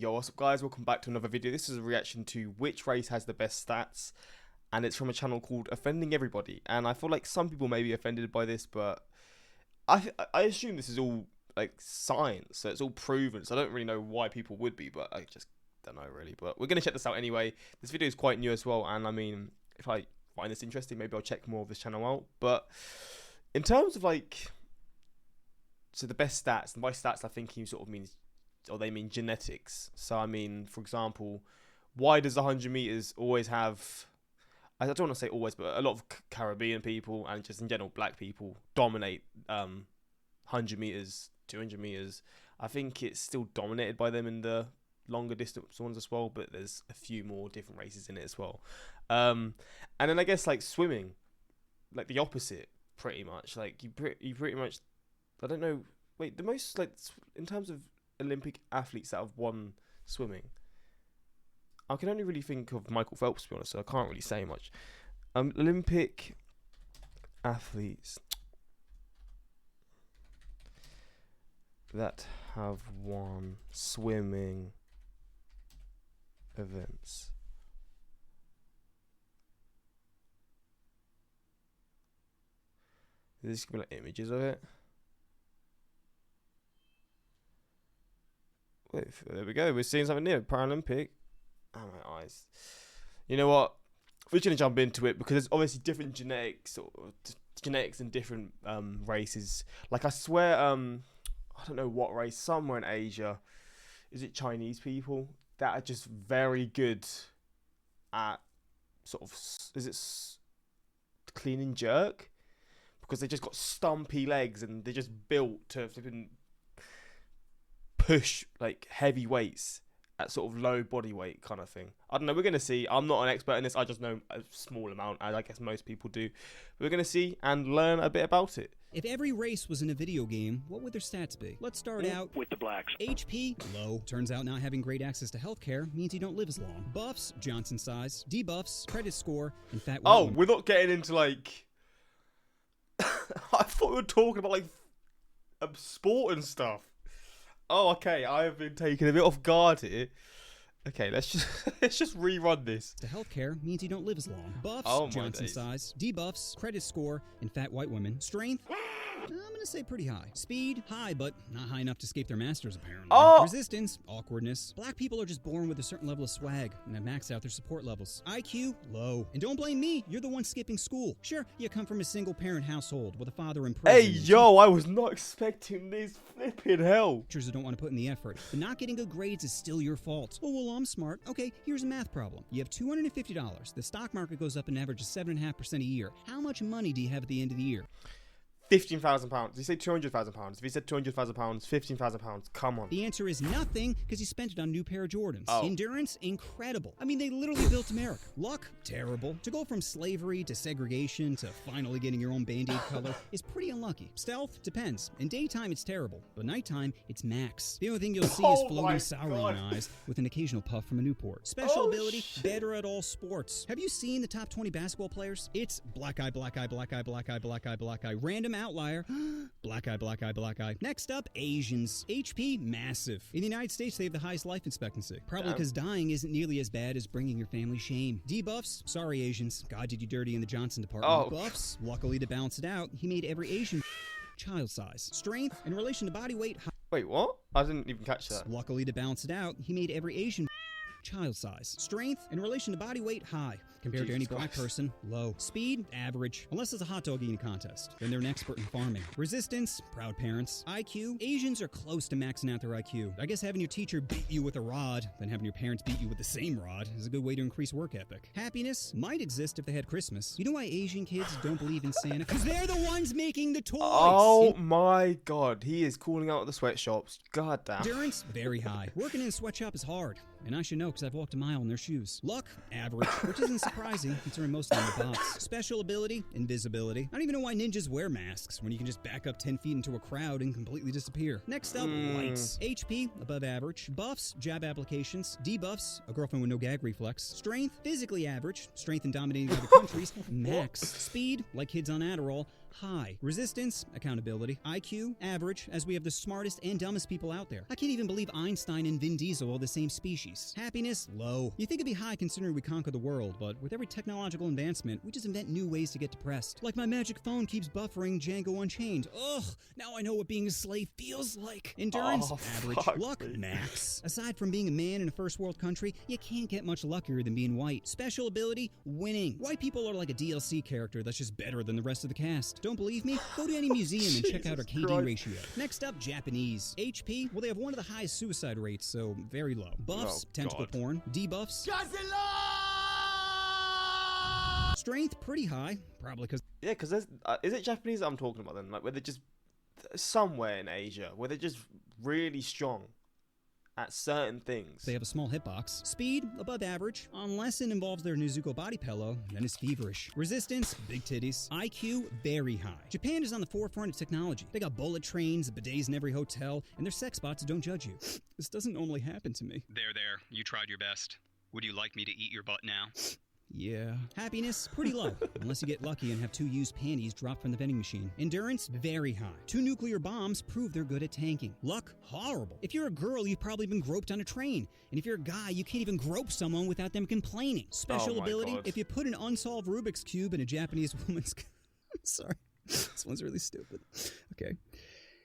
Yo, what's up guys, welcome back to another video. This is a reaction to which race has the best stats, and it's from a channel called Offending Everybody, and I feel like some people may be offended by this, but I assume this is all like science, so it's all proven, so I don't really know why people would be, but I just don't know really. But we're going to check this out anyway. This video is quite new as well, and I mean, if I find this interesting, maybe I'll check more of this channel out. But in terms of like, so the best stats, and by stats I think he sort of means, or they mean genetics. So I mean, for example, why does 100 meters always have, I don't want to say always, but a lot of Caribbean people and just in general black people dominate 100 meters, 200 meters. I think it's still dominated by them in the longer distance ones as well, but there's a few more different races in it as well. And then I guess like swimming, like the opposite pretty much. Like you pretty much, I don't know, wait, the most like in terms of Olympic athletes that have won swimming, I can only really think of Michael Phelps, to be honest, so I can't really say much. Olympic athletes that have won swimming events. This could be like images of it. Wait, there we go. We're seeing something new. Paralympic. Oh, my eyes. You know what? We're just going to jump into it because there's obviously different genetics in different races. Like, I swear, I don't know what race, somewhere in Asia, is it Chinese people that are just very good at sort of, is it clean and jerk? Because they just got stumpy legs and they're just built to flipping push like heavy weights at sort of low body weight kind of thing. I don't know, we're going to see. I'm not an expert in this, I just know a small amount, as I guess most people do. We're going to see and learn a bit about it. If every race was in a video game, what would their stats be? Let's start out with the blacks. HP, low. Turns out not having great access to healthcare means you don't live as long. Buffs, Johnson size. Debuffs, credit score, and fat. Oh, we're not getting into like I thought we were talking about like sport and stuff. Oh, okay. I have been taken a bit off guard here. Okay, let's just rerun this. To healthcare means you don't live as long. Buffs, Johnson size. Debuffs, credit score, and fat white women. Strength, I'm gonna say pretty high. Speed, high, but not high enough to escape their masters, apparently. Oh! Resistance, awkwardness. Black people are just born with a certain level of swag and have maxed out their support levels. IQ, low. And don't blame me, you're the one skipping school. Sure, you come from a single-parent household with a father in prison. Hey, yo, I was not expecting this. Flipping hell. Teachers who don't want to put in the effort. But not getting good grades is still your fault. Oh, well, I'm smart. Okay, here's a math problem. You have $250. The stock market goes up an average of 7.5% a year. How much money do you have at the end of the year? £15,000. Did you say £200,000? If you said £200,000, £15,000. Come on. The answer is nothing, because you spent it on a new pair of Jordans. Oh. Endurance, incredible. I mean, they literally built America. Luck, terrible. To go from slavery to segregation to finally getting your own Band-Aid color is pretty unlucky. Stealth, depends. In daytime, it's terrible, but nighttime, it's max. The only thing you'll see is floating Sauron eyes with an occasional puff from a Newport. Special ability, better at all sports. Have you seen the top 20 basketball players? It's black eye, black eye, black eye, black eye, black eye, black eye. Random outlier. Black eye, black eye, black eye. Next up, Asians. HP, massive. In the United States, they have the highest life expectancy. Probably because dying isn't nearly as bad as bringing your family shame. Debuffs, sorry Asians. God did you dirty in the Johnson department. Oh. Buffs, luckily to balance it out, he made every Asian child size. Strength, in relation to body weight. Wait, what? I didn't even catch that. Luckily to balance it out, he made every Asian child size. Strength, in relation to body weight, high. Compared to any black person, low. Speed, average. Unless it's a hot dog eating contest. Then they're an expert in farming. Resistance, proud parents. IQ, Asians are close to maxing out their IQ. I guess having your teacher beat you with a rod, then having your parents beat you with the same rod, is a good way to increase work ethic. Happiness might exist if they had Christmas. You know why Asian kids don't believe in Santa? Because they're the ones making the toys! Oh my god, he is calling out the sweatshops. God damn. Endurance, very high. Working in a sweatshop is hard. And I should know because I've walked a mile in their shoes. Luck, average, which isn't surprising considering most of them are bots. Special ability, invisibility. I don't even know why ninjas wear masks when you can just back up 10 feet into a crowd and completely disappear. Next up, lights. HP, above average. Buffs, jab applications. Debuffs, a girlfriend with no gag reflex. Strength, physically average. Strength in dominating other countries, max. Speed, like kids on Adderall. high. Resistance, accountability. IQ, average, as we have the smartest and dumbest people out there. I can't even believe Einstein and Vin Diesel are the same species. Happiness, low. You think it'd be high considering we conquer the world, but with every technological advancement, we just invent new ways to get depressed. Like my magic phone keeps buffering Django Unchained. Ugh, now I know what being a slave feels like. Endurance, average. Luck, max. Aside from being a man in a first world country, you can't get much luckier than being white. Special ability, winning. White people are like a DLC character that's just better than the rest of the cast. Don't believe me? Go to any museum and check out our KD ratio. Next up, Japanese. HP, well, they have one of the highest suicide rates, so very low. Buffs, tentacle porn. Debuffs. Strength, pretty high, probably because... Yeah, because there's... is it Japanese that I'm talking about then? Like, where they're just... somewhere in Asia, where they're just really strong at certain things. They have a small hitbox. Speed, above average. Unless it involves their Nezuko body pillow, then it's feverish. Resistance, big titties. IQ, very high. Japan is on the forefront of technology. They got bullet trains, bidets in every hotel, and their sex bots don't judge you. This doesn't normally happen to me. There. You tried your best. Would you like me to eat your butt now? Yeah. Happiness, pretty low, unless you get lucky and have 2 used panties dropped from the vending machine. Endurance, very high. 2 nuclear bombs prove they're good at tanking. Luck, horrible. If you're a girl, you've probably been groped on a train. And if you're a guy, you can't even grope someone without them complaining. Special ability, God. if you put an unsolved Rubik's Cube in a Japanese woman's... Sorry, this one's really stupid. Okay.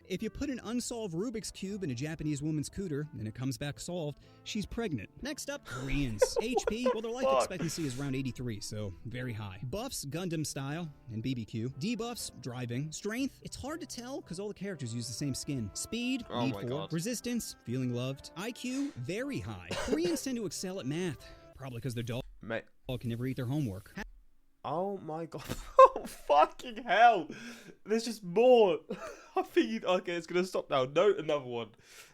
If you put an unsolved Rubik's Cube in a Japanese woman's cooter, and it comes back solved, she's pregnant. Next up, Koreans. HP, well, their life expectancy is around 83, so very high. Buffs, Gundam style, and BBQ. Debuffs, driving. Strength, it's hard to tell because all the characters use the same skin. Speed, need for. God. Resistance, feeling loved. IQ, very high. Koreans tend to excel at math, probably because their dog can never eat their homework. Oh my god. Oh, fucking hell. There's just more. I think, okay, it's going to stop now. Note another one.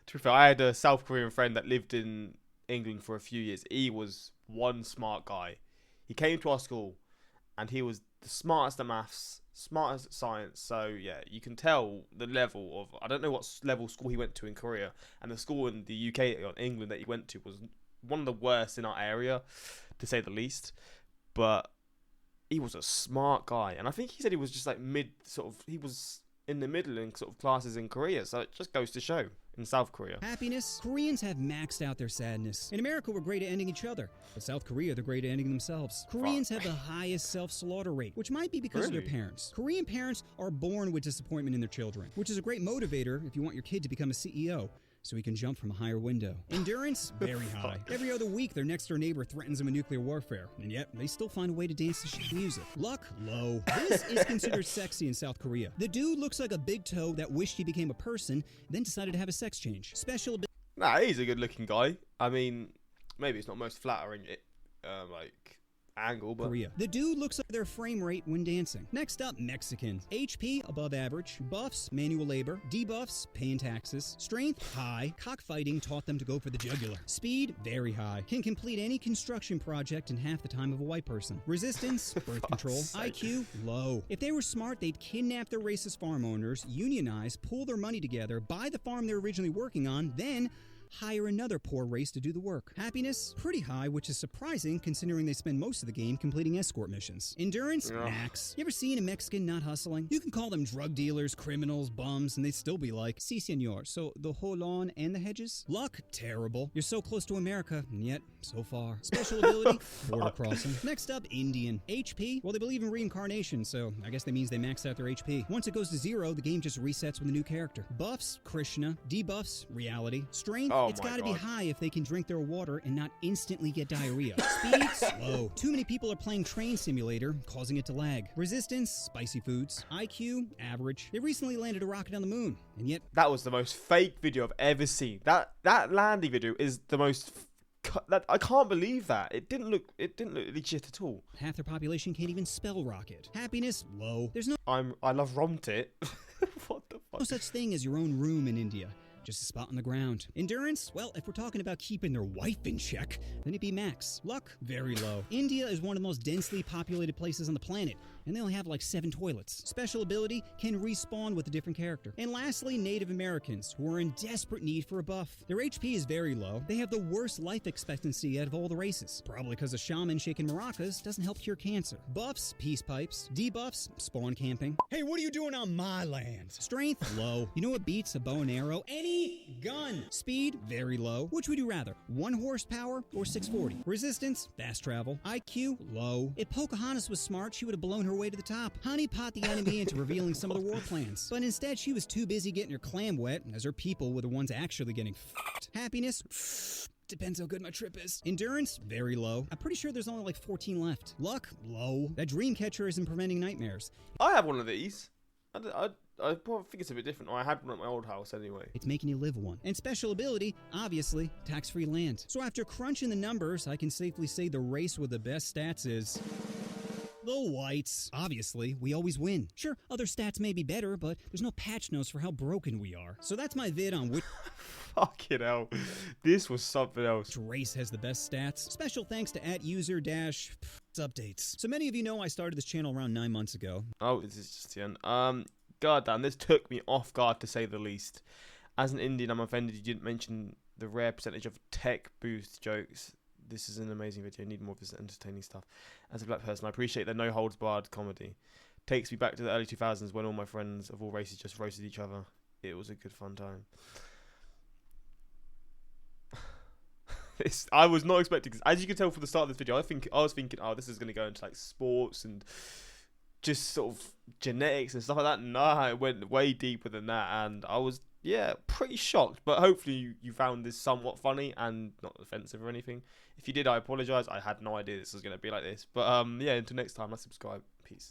To be fair, I had a South Korean friend that lived in England for a few years. He was one smart guy. He came to our school and he was the smartest at maths, smartest at science. So, yeah, you can tell the level of... I don't know what level school he went to in Korea. And the school in the UK, or England, that he went to was one of the worst in our area, to say the least. But... he was a smart guy, and I think he said he was just like he was in the middle in sort of classes in Korea, so it just goes to show in South Korea. Happiness, Koreans have maxed out their sadness. In America, we're great at ending each other, but South Korea, they're great at ending themselves. Koreans have the highest self-slaughter rate, which might be because of their parents. Korean parents are born with disappointment in their children, which is a great motivator if you want your kid to become a CEO. So he can jump from a higher window. Endurance, very high. Every other week, their next-door neighbor threatens them with nuclear warfare, and yet they still find a way to dance to shit music. Luck, low. This is considered sexy in South Korea. The dude looks like a big toe that wished he became a person, then decided to have a sex change. Special ability. Nah, he's a good-looking guy. I mean, maybe it's not most flattering, angle, but... Korea. The dude looks like their frame rate when dancing. Next up, Mexican. HP, above average. Buffs, manual labor. Debuffs, paying taxes. Strength, high. Cockfighting taught them to go for the jugular. Speed, very high. Can complete any construction project in half the time of a white person. Resistance, birth control. IQ, low. If they were smart, they'd kidnap their racist farm owners, unionize, pool their money together, buy the farm they're originally working on, then... hire another poor race to do the work. Happiness, pretty high, which is surprising considering they spend most of the game completing escort missions. Endurance, max. You ever seen a Mexican not hustling? You can call them drug dealers, criminals, bums, and they'd still be like, si senor, so the whole lawn and the hedges? Luck, terrible. You're so close to America, and yet, so far. Special ability, border crossing. Next up, Indian. HP, well, they believe in reincarnation, so I guess that means they maxed out their HP. Once it goes to 0, the game just resets with a new character. Buffs, Krishna. Debuffs, reality. Strength, it's gotta be high if they can drink their water and not instantly get diarrhea. Speed, slow. Too many people are playing Train Simulator, causing it to lag. Resistance, spicy foods. IQ, average. They recently landed a rocket on the moon, and yet... that was the most fake video I've ever seen. That landing video is the most... I can't believe that. It didn't look legit at all. half their population can't even spell rocket. Happiness, low. There's no... I love Romtit. What the fuck? no such thing as your own room in India. just a spot on the ground. Endurance? Well, if we're talking about keeping their wife in check, then it'd be max. Luck? Very low. India is one of the most densely populated places on the planet, and they only have like 7 toilets. Special ability can respawn with a different character. And lastly, Native Americans, who are in desperate need for a buff. Their HP is very low. They have the worst life expectancy out of all the races, probably because a shaman shaking maracas doesn't help cure cancer. Buffs, peace pipes. Debuffs, spawn camping. Hey, what are you doing on my land? Strength, low. You know what beats a bow and arrow? Any gun. Speed, very low. Which would you rather, 1 horsepower or 640? Resistance, fast travel. IQ, low. If Pocahontas was smart, she would have blown her way to the top. Honey pot the enemy into revealing some of the war plans. But instead, she was too busy getting her clam wet, as her people were the ones actually getting f***ed. Happiness? Depends how good my trip is. Endurance? Very low. I'm pretty sure there's only like 14 left. Luck? Low. That dream catcher isn't preventing nightmares. I have one of these. I probably think it's a bit different. Or I had one at my old house anyway. It's making you live one. And special ability, obviously, tax-free land. So after crunching the numbers, I can safely say the race with the best stats is the whites. Obviously, we always win. Sure, other stats may be better, but there's no patch notes for how broken we are. So that's my vid on which Fucking hell. This was something else. race has the best stats. Special thanks to @user-updates. So many of you know I started this channel around 9 months ago. Oh, this is just the end. God damn, this took me off guard to say the least. As an Indian, I'm offended you didn't mention the rare percentage of tech boost jokes. This is an amazing video. I need more of this entertaining stuff. As a black person, I appreciate the no holds barred comedy. Takes me back to the early 2000s when all my friends of all races just roasted each other. It was a good fun time. I was not expecting this. As you can tell from the start of this video, I was thinking, oh, this is going to go into like sports and just sort of genetics and stuff like that. Nah, it went way deeper than that, and I was, yeah, pretty shocked. But hopefully you found this somewhat funny and not offensive or anything. If you did, I apologize. I had no idea this was going to be like this. But yeah, until next time, let's subscribe. Peace.